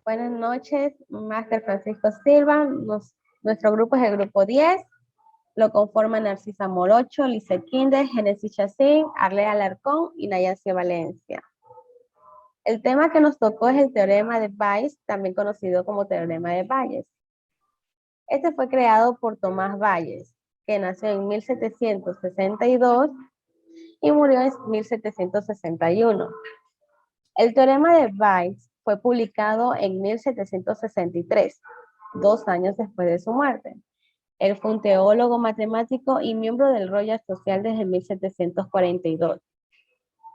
Buenas noches, Máster Francisco Silva. Nuestro grupo es el grupo 10. Lo conforman Narcisa Morocho, Lice Kinder, Genesis Chacín, Arlea Alarcón y Nayacia Valencia. El tema que nos tocó es el teorema de Bayes, también conocido como teorema de Bayes. Este fue creado por Tomás Bayes, que nació en 1762 y murió en 1761. El teorema de Bayes fue publicado en 1763, 2 años después de su muerte. Él fue un teólogo, matemático y miembro del Royal Social desde 1742.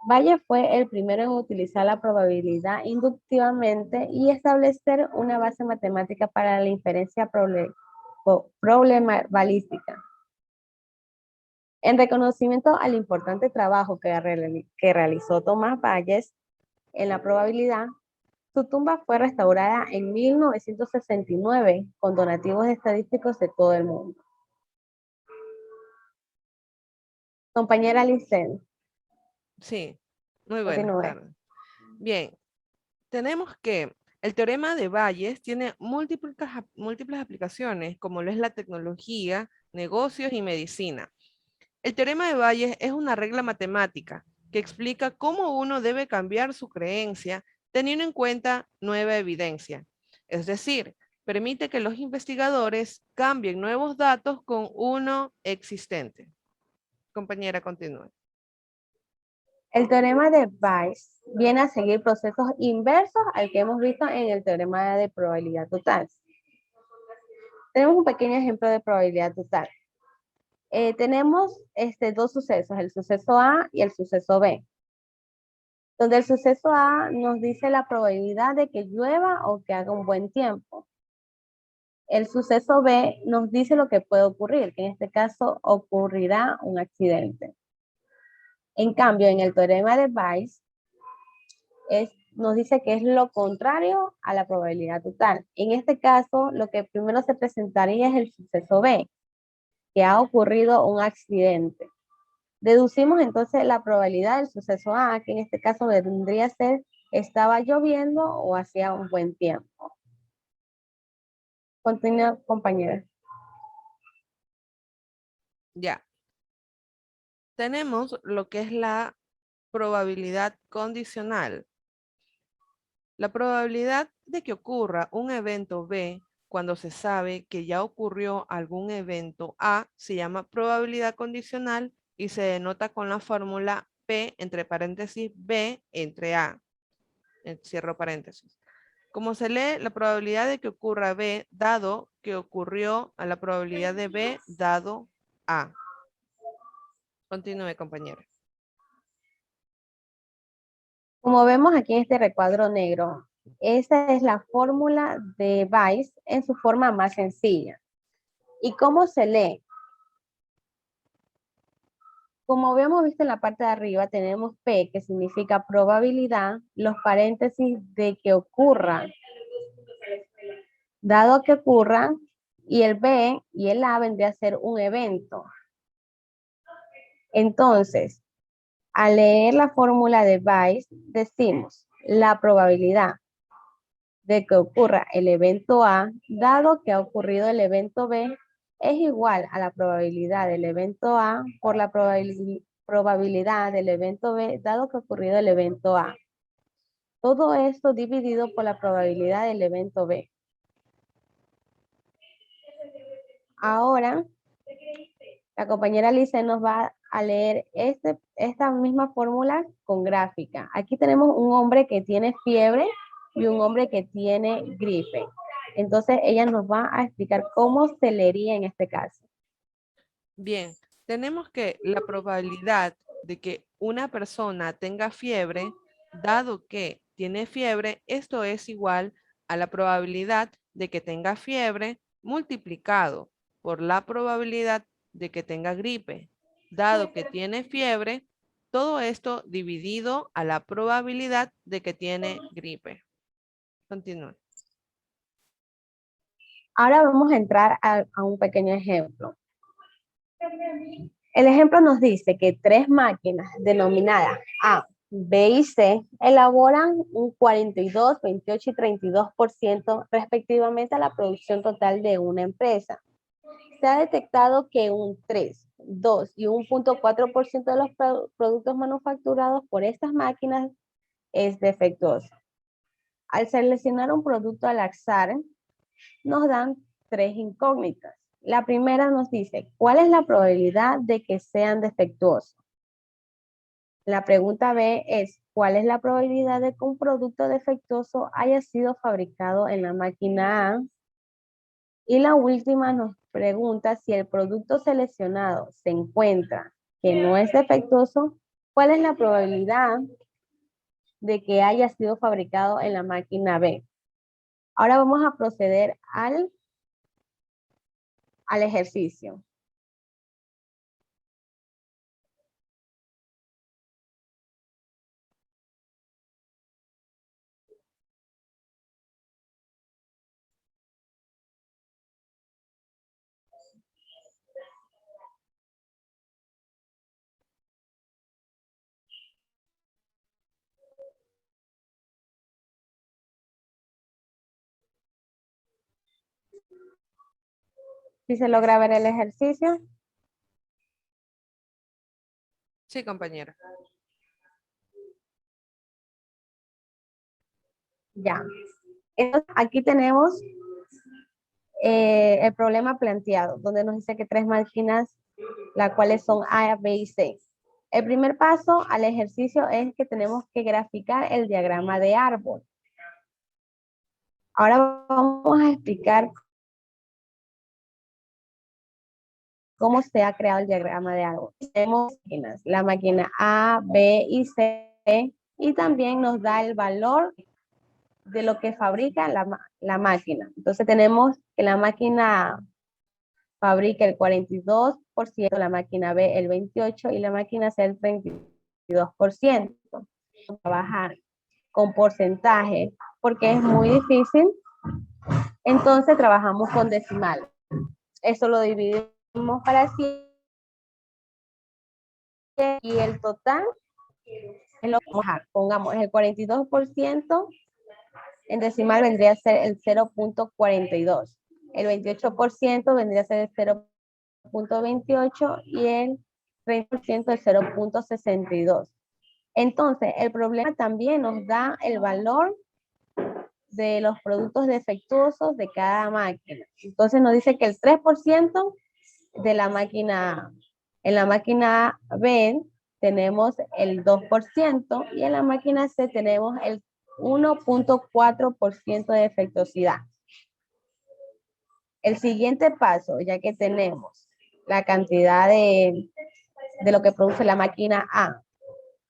Bayes fue el primero en utilizar la probabilidad inductivamente y establecer una base matemática para la inferencia probabilística. En reconocimiento al importante trabajo que realizó Tomás Bayes en la probabilidad, su tumba fue restaurada en 1969 con donativos estadísticos de todo el mundo. Compañera Licen, Sí, muy buenas continúe. tardes. Bien, tenemos que el teorema de Bayes tiene múltiples aplicaciones, como lo es la tecnología, negocios y medicina. El teorema de Bayes es una regla matemática que explica cómo uno debe cambiar su creencia teniendo en cuenta nueva evidencia. Es decir, permite que los investigadores cambien nuevos datos con uno existente. Compañera, continúe. El teorema de Bayes viene a seguir procesos inversos al que hemos visto en el teorema de probabilidad total. Tenemos un pequeño ejemplo de probabilidad total. Tenemos dos sucesos, el suceso A y el suceso B. Donde el suceso A nos dice la probabilidad de que llueva o que haga un buen tiempo. El suceso B nos dice lo que puede ocurrir, que en este caso ocurrirá un accidente. En cambio, en el teorema de Bayes, nos dice que es lo contrario a la probabilidad total. En este caso, lo que primero se presentaría es el suceso B, que ha ocurrido un accidente. Deducimos entonces la probabilidad del suceso A, que en este caso vendría a ser estaba lloviendo o hacía un buen tiempo. Continúa, compañera. Ya. Tenemos lo que es la probabilidad condicional. La probabilidad de que ocurra un evento B cuando se sabe que ya ocurrió algún evento A se llama probabilidad condicional y se denota con la fórmula P entre paréntesis B entre A. Cierro paréntesis. Como se lee la probabilidad de que ocurra B dado que ocurrió a la probabilidad de B dado A. Continúe, compañera. Como vemos aquí en este recuadro negro, esa es la fórmula de Bayes en su forma más sencilla. ¿Y cómo se lee? Como habíamos visto en la parte de arriba, tenemos P, que significa probabilidad, los paréntesis de que ocurra, dado que ocurra, y el B y el A vendría a ser un evento. Entonces, al leer la fórmula de Bayes, decimos la probabilidad de que ocurra el evento A, dado que ha ocurrido el evento B, es igual a la probabilidad del evento A por la probabilidad del evento B, dado que ha ocurrido el evento A. Todo esto dividido por la probabilidad del evento B. Ahora, la compañera Lice nos va a leer esta misma fórmula con gráfica. Aquí tenemos un hombre que tiene fiebre y un hombre que tiene gripe. Entonces, ella nos va a explicar cómo se leería en este caso. Bien, tenemos que la probabilidad de que una persona tenga fiebre, dado que tiene fiebre, esto es igual a la probabilidad de que tenga fiebre multiplicado por la probabilidad de que tenga gripe. Dado que tiene fiebre, todo esto dividido a la probabilidad de que tiene gripe. Continúe. Ahora vamos a entrar a un pequeño ejemplo. El ejemplo nos dice que 3 máquinas denominadas A, B y C elaboran un 42, 28 y 32% respectivamente a la producción total de una empresa. Se ha detectado que un 3, 2 y 1.4% de los productos manufacturados por estas máquinas es defectuoso. Al seleccionar un producto al azar, nos dan tres incógnitas. La primera nos dice, ¿cuál es la probabilidad de que sean defectuosos? La pregunta B es, ¿cuál es la probabilidad de que un producto defectuoso haya sido fabricado en la máquina A? Y la última nos pregunta si el producto seleccionado se encuentra que no es defectuoso, ¿cuál es la probabilidad de que haya sido fabricado en la máquina B? Ahora vamos a proceder al ejercicio. Si se logra ver el ejercicio, Sí, compañera. ya. Entonces, aquí tenemos el problema planteado, donde nos dice que tres máquinas, las cuales son A, B y C. El primer paso al ejercicio es que tenemos que graficar el diagrama de árbol. Ahora vamos a explicar cómo se ha creado el diagrama de árbol. Tenemos la máquina A, B y C, y también nos da el valor de lo que fabrica la máquina. Entonces tenemos que la máquina fabrica el 42%, la máquina B el 28% y la máquina C el 32%. Trabajar con porcentaje porque es muy difícil, entonces trabajamos con decimal. Eso lo dividimos para 100 y el total es lo que vamos a dejar. Pongamos el 42%, en decimal vendría a ser el 0.42. El 28% vendría a ser el 0.28 y el 30% el 0.62. Entonces, el problema también nos da el valor de los productos defectuosos de cada máquina. Entonces nos dice que el 3% de la máquina A. En la máquina B tenemos el 2% y en la máquina C tenemos el 1.4% de defectuosidad. El siguiente paso, ya que tenemos la cantidad de lo que produce la máquina A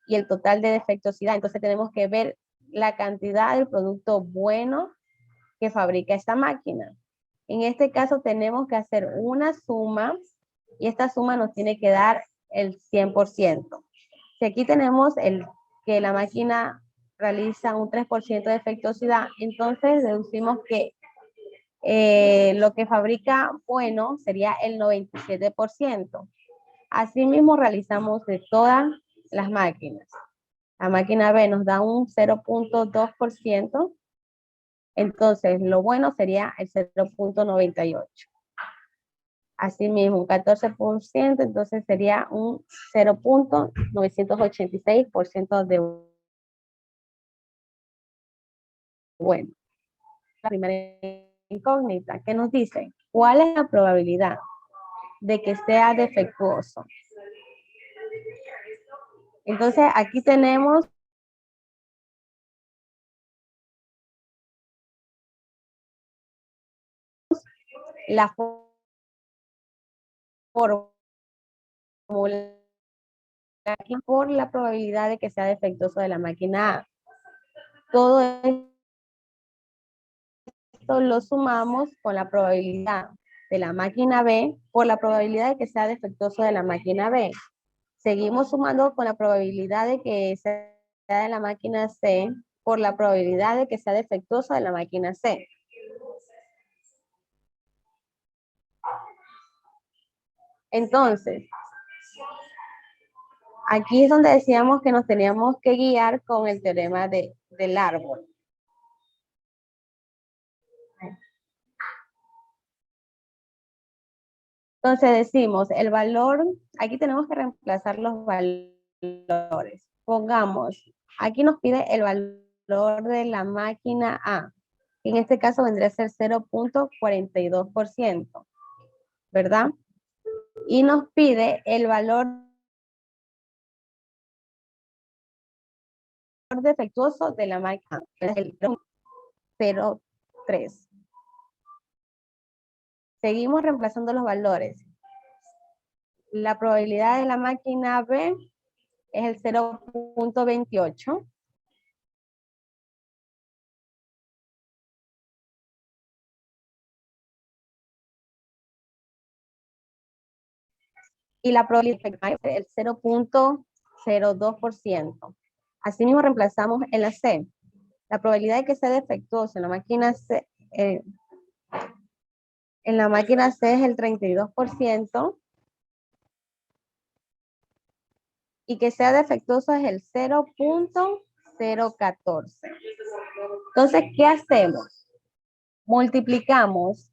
y el total de defectuosidad, entonces tenemos que ver la cantidad del producto bueno que fabrica esta máquina. En este caso tenemos que hacer una suma y esta suma nos tiene que dar el 100%. Si aquí tenemos que la máquina realiza un 3% de defectuosidad, entonces deducimos que lo que fabrica bueno sería el 97%. Asimismo realizamos de todas las máquinas. La máquina B nos da un 0.2%, entonces lo bueno sería el 0.98. Asimismo, un 14%, entonces sería un 0.986% de bueno. La primera incógnita que nos dice, ¿cuál es la probabilidad de que sea defectuoso? Entonces, aquí tenemos la fórmula aquí por la probabilidad de que sea defectuoso de la máquina A. Todo esto lo sumamos con la probabilidad de la máquina B por la probabilidad de que sea defectuoso de la máquina B. Seguimos sumando con la probabilidad de que sea de la máquina C por la probabilidad de que sea defectuoso de la máquina C. Entonces, Aquí es donde decíamos que nos teníamos que guiar con el teorema del árbol. Entonces decimos, el valor, aquí tenemos que reemplazar los valores. Pongamos, aquí nos pide el valor de la máquina A, que en este caso vendría a ser 0.42%, ¿verdad? Y nos pide el valor defectuoso de la máquina, que es el 0.03. Seguimos reemplazando los valores. La probabilidad de la máquina B es el 0.28. Y la probabilidad es el 0.02%. Asimismo, reemplazamos en la C. La probabilidad de que sea defectuoso en la máquina C, es el 32%. Y que sea defectuoso es el 0.014. Entonces, ¿qué hacemos? Multiplicamos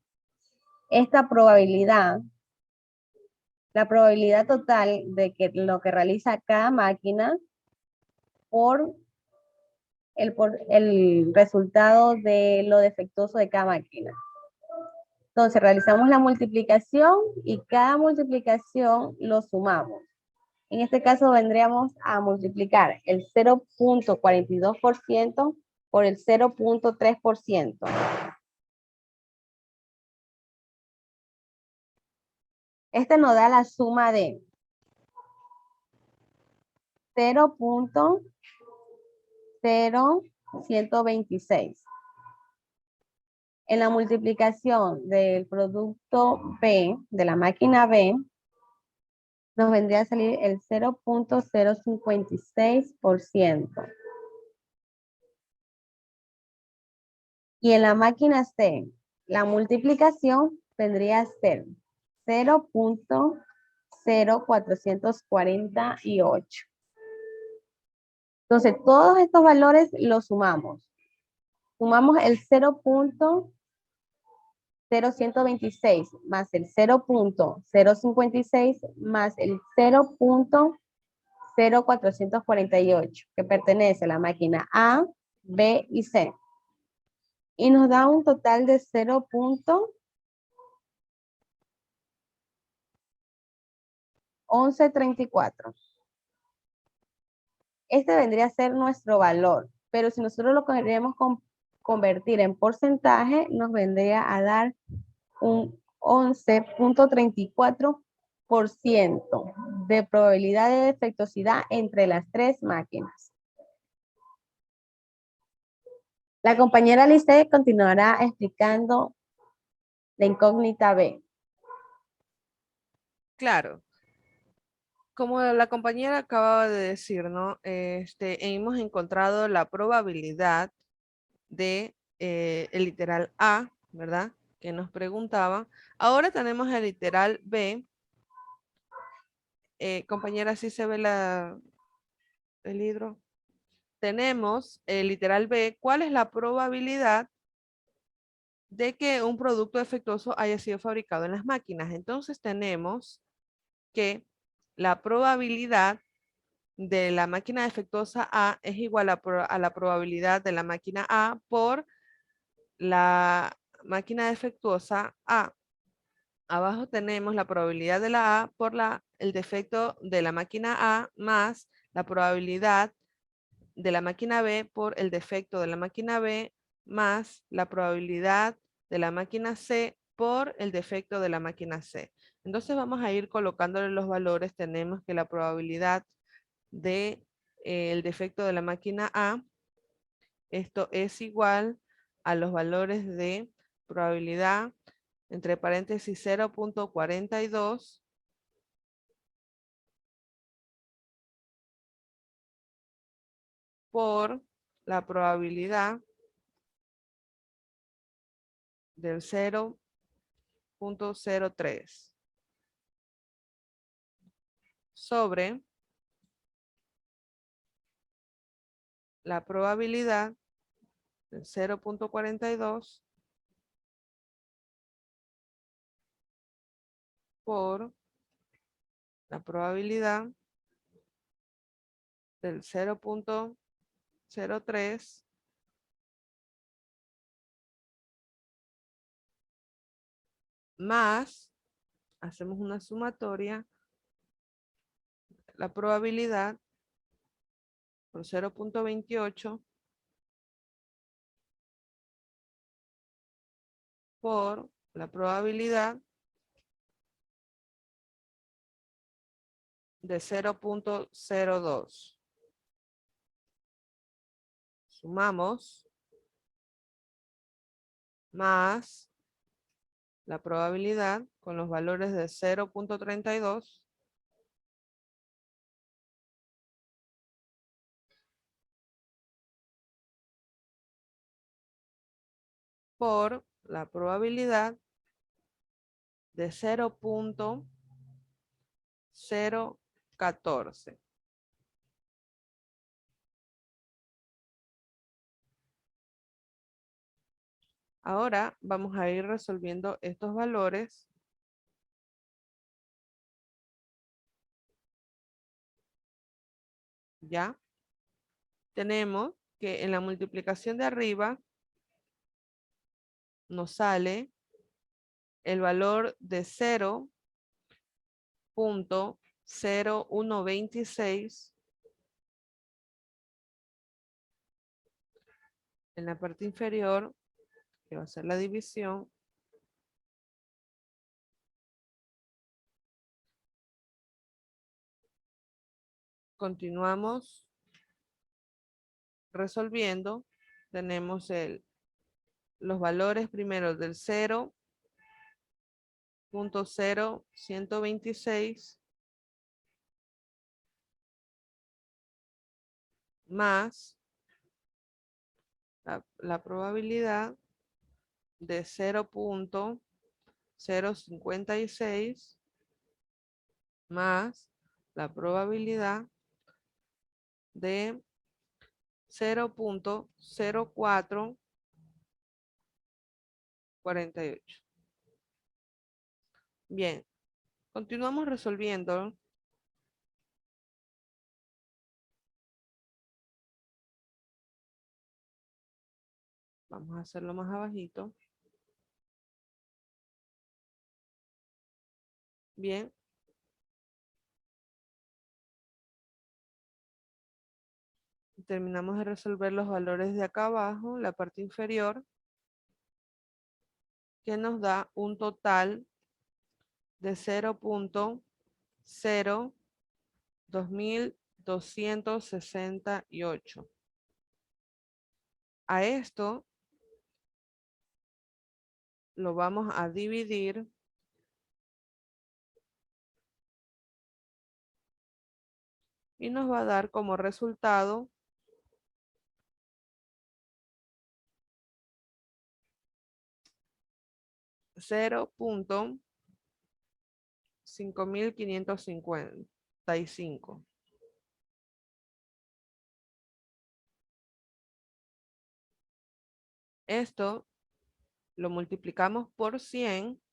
esta probabilidad, la probabilidad total de que lo que realiza cada máquina por el resultado de lo defectuoso de cada máquina. Entonces, realizamos la multiplicación y cada multiplicación lo sumamos. En este caso vendríamos a multiplicar el 0.42% por el 0.3%. Este nos da la suma de 0.0126. En la multiplicación del producto B, de la máquina B, nos vendría a salir el 0.056%. Y en la máquina C, la multiplicación vendría a ser 0.0448. Entonces, todos estos valores los sumamos. Sumamos el 0.0126 más el 0.056 más el 0.0448, que pertenece a la máquina A, B y C. Y nos da un total de 0.1134. Este vendría a ser nuestro valor, pero si nosotros lo queremos convertir en porcentaje, nos vendría a dar un 11.34% de probabilidad de defectuosidad entre las tres máquinas. La compañera Lice continuará explicando la incógnita B. Claro. Como la compañera acababa de decir, ¿no? Hemos encontrado la probabilidad de el literal A, ¿verdad? Que nos preguntaba. Ahora tenemos el literal B. Compañera, ¿sí se ve el libro? Tenemos el literal B. ¿Cuál es la probabilidad de que un producto defectuoso haya sido fabricado en las máquinas? Entonces tenemos que la probabilidad de la máquina defectuosa A es igual a la probabilidad de la máquina A por la máquina defectuosa A. Abajo tenemos la probabilidad de la A por el defecto de la máquina A más la probabilidad de la máquina B por el defecto de la máquina B más la probabilidad de la máquina C por el defecto de la máquina C. Entonces vamos a ir colocándole los valores. Tenemos que la probabilidad de el defecto de la máquina A, esto es igual a los valores de probabilidad entre paréntesis 0.42 por la probabilidad del 0.03 sobre la probabilidad del 0.42 por la probabilidad del 0.03 más, hacemos una sumatoria, la probabilidad por 0.28 por la probabilidad de 0.02. Sumamos más la probabilidad con los valores de 0.32 por la probabilidad de 0.014. Ahora vamos a ir resolviendo estos valores. ¿Ya? Tenemos que en la multiplicación de arriba nos sale el valor de 0.0126. En la parte inferior, que va a ser la división, continuamos resolviendo. Tenemos los valores primero del 0.0126 más la probabilidad de 0.056 más la probabilidad de 0.0448. Bien, continuamos resolviendo. Vamos a hacerlo más abajito. Bien. Terminamos de resolver los valores de acá abajo, la parte inferior, que nos da un total de 0.02268. A esto lo vamos a dividir y nos va a dar como resultado 0.5555. Esto lo multiplicamos por 100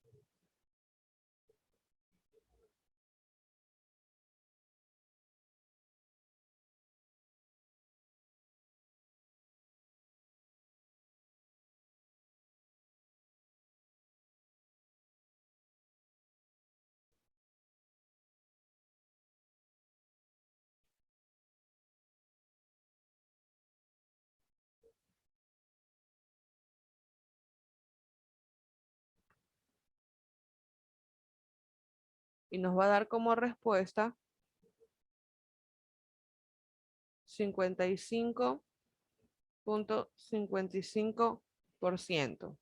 y nos va a dar como respuesta 55.55%.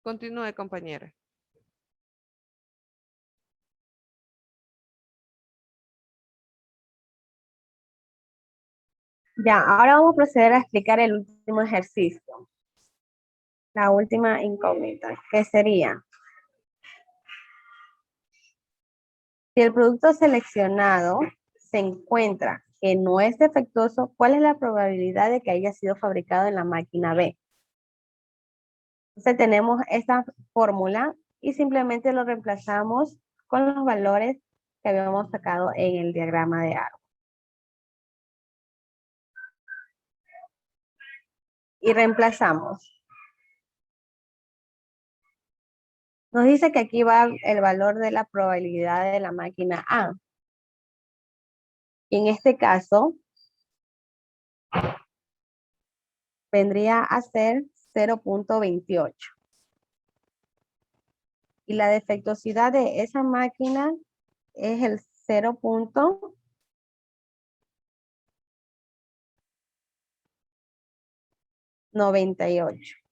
Continúe, compañera. Ya, ahora vamos a proceder a explicar el último ejercicio. La última incógnita, que sería, si el producto seleccionado se encuentra que no es defectuoso, ¿cuál es la probabilidad de que haya sido fabricado en la máquina B? Entonces tenemos esta fórmula y simplemente lo reemplazamos con los valores que habíamos sacado en el diagrama de árbol. Y reemplazamos. Nos dice que aquí va el valor de la probabilidad de la máquina A. Y en este caso, vendría a ser 0.28. Y la defectuosidad de esa máquina es el 0.98.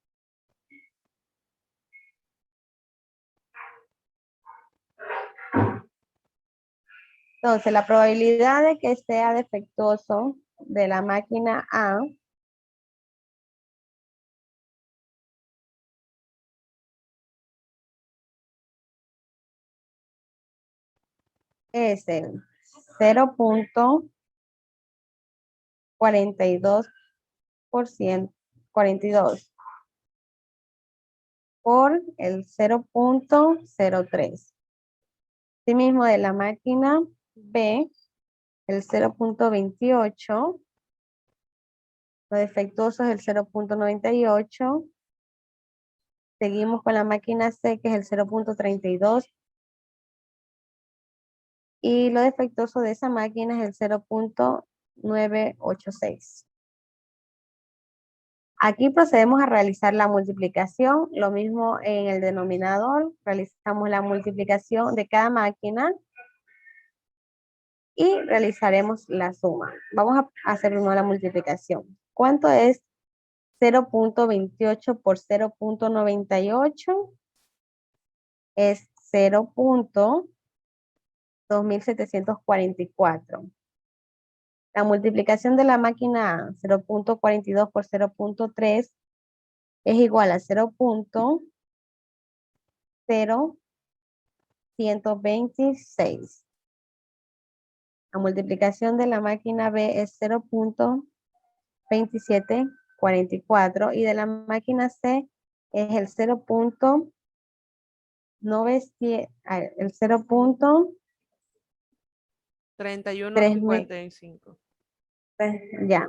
Entonces, la probabilidad de que sea defectuoso de la máquina A es el 0.42%, 42 por el 0.03. Asimismo, de la máquina B, el 0.28, lo defectuoso es el 0.98. Seguimos con la máquina C, que es el 0.32. Y lo defectuoso de esa máquina es el 0.986. Aquí procedemos a realizar la multiplicación, lo mismo en el denominador, realizamos la multiplicación de cada máquina y realizaremos la suma. Vamos a hacer primero la multiplicación. ¿Cuánto es 0.28 por 0.98? Es 0.2744. La multiplicación de la máquina 0.42 por 0.3 es igual a 0.0126. La multiplicación de la máquina B es 0.2744 y de la máquina C es el 31.55. ya.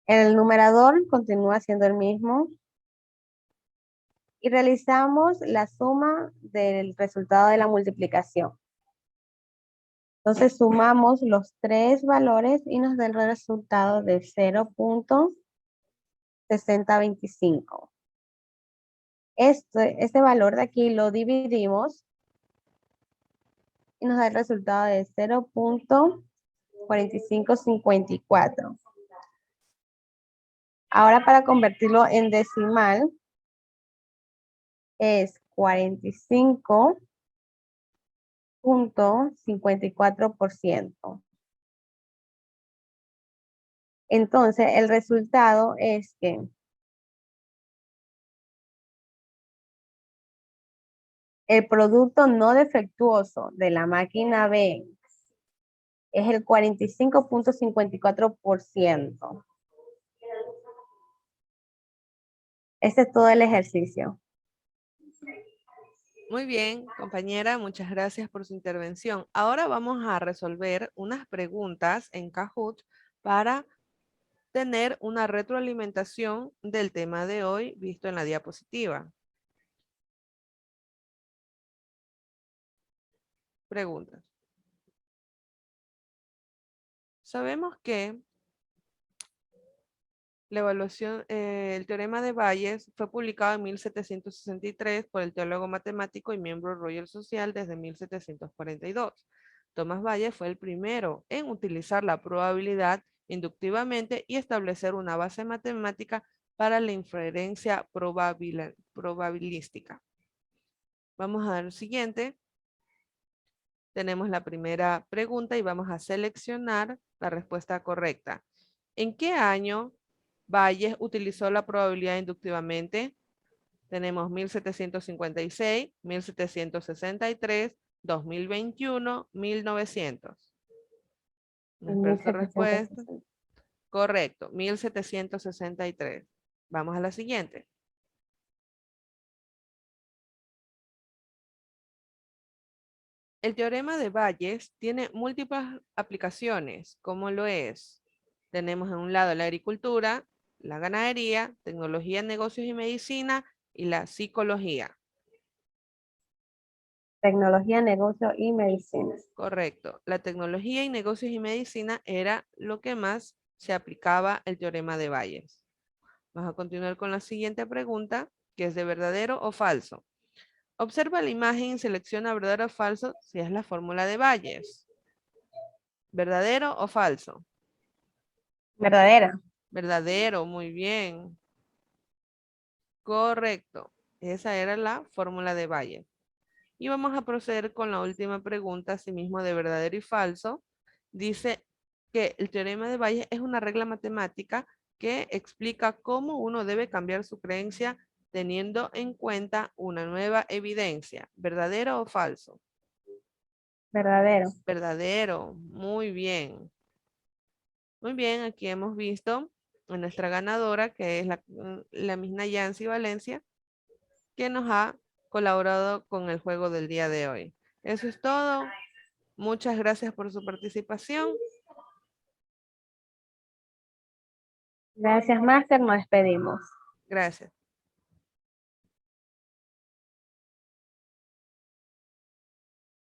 El numerador continúa siendo el mismo. Y realizamos la suma del resultado de la multiplicación. Entonces sumamos los tres valores y nos da el resultado de 0.6025. Este valor de aquí lo dividimos y nos da el resultado de 0.4554. Ahora para convertirlo en decimal es 45.54%. Entonces el resultado es que el producto no defectuoso de la máquina B es el 45.54%. Ese es todo el ejercicio. Muy bien, compañera, muchas gracias por su intervención. Ahora vamos a resolver unas preguntas en Kahoot para tener una retroalimentación del tema de hoy visto en la diapositiva. Preguntas. Sabemos que la evaluación, el teorema de Bayes fue publicado en 1763 por el teólogo matemático y miembro Royal Social desde 1742. Tomás Bayes fue el primero en utilizar la probabilidad inductivamente y establecer una base matemática para la inferencia probabilística. Vamos a dar el siguiente. Tenemos la primera pregunta y vamos a seleccionar la respuesta correcta. ¿En qué año Bayes utilizó la probabilidad inductivamente? Tenemos 1756, 1763, 2021, 1900. En Espero tu respuesta. 1760. Correcto, 1763. Vamos a la siguiente. El teorema de Bayes tiene múltiples aplicaciones, como lo es. Tenemos en un lado la agricultura, la ganadería, tecnología, negocios y medicina y la psicología. Tecnología, negocio y medicina. Correcto. La tecnología y negocios y medicina era lo que más se aplicaba el teorema de Bayes. Vamos a continuar con la siguiente pregunta, que es de verdadero o falso. Observa la imagen y selecciona verdadero o falso si es la fórmula de Bayes. ¿Verdadero o falso? Verdadera. Verdadero, muy bien. Correcto. Esa era la fórmula de Bayes. Y vamos a proceder con la última pregunta, asimismo de verdadero y falso. Dice que el teorema de Bayes es una regla matemática que explica cómo uno debe cambiar su creencia teniendo en cuenta una nueva evidencia. ¿Verdadero o falso? Verdadero. Verdadero, muy bien. Muy bien, aquí hemos visto a nuestra ganadora, que es la misma Yancy Valencia, que nos ha colaborado con el juego del día de hoy. Eso es todo. Muchas gracias por su participación. Gracias, Máster. Nos despedimos. Gracias.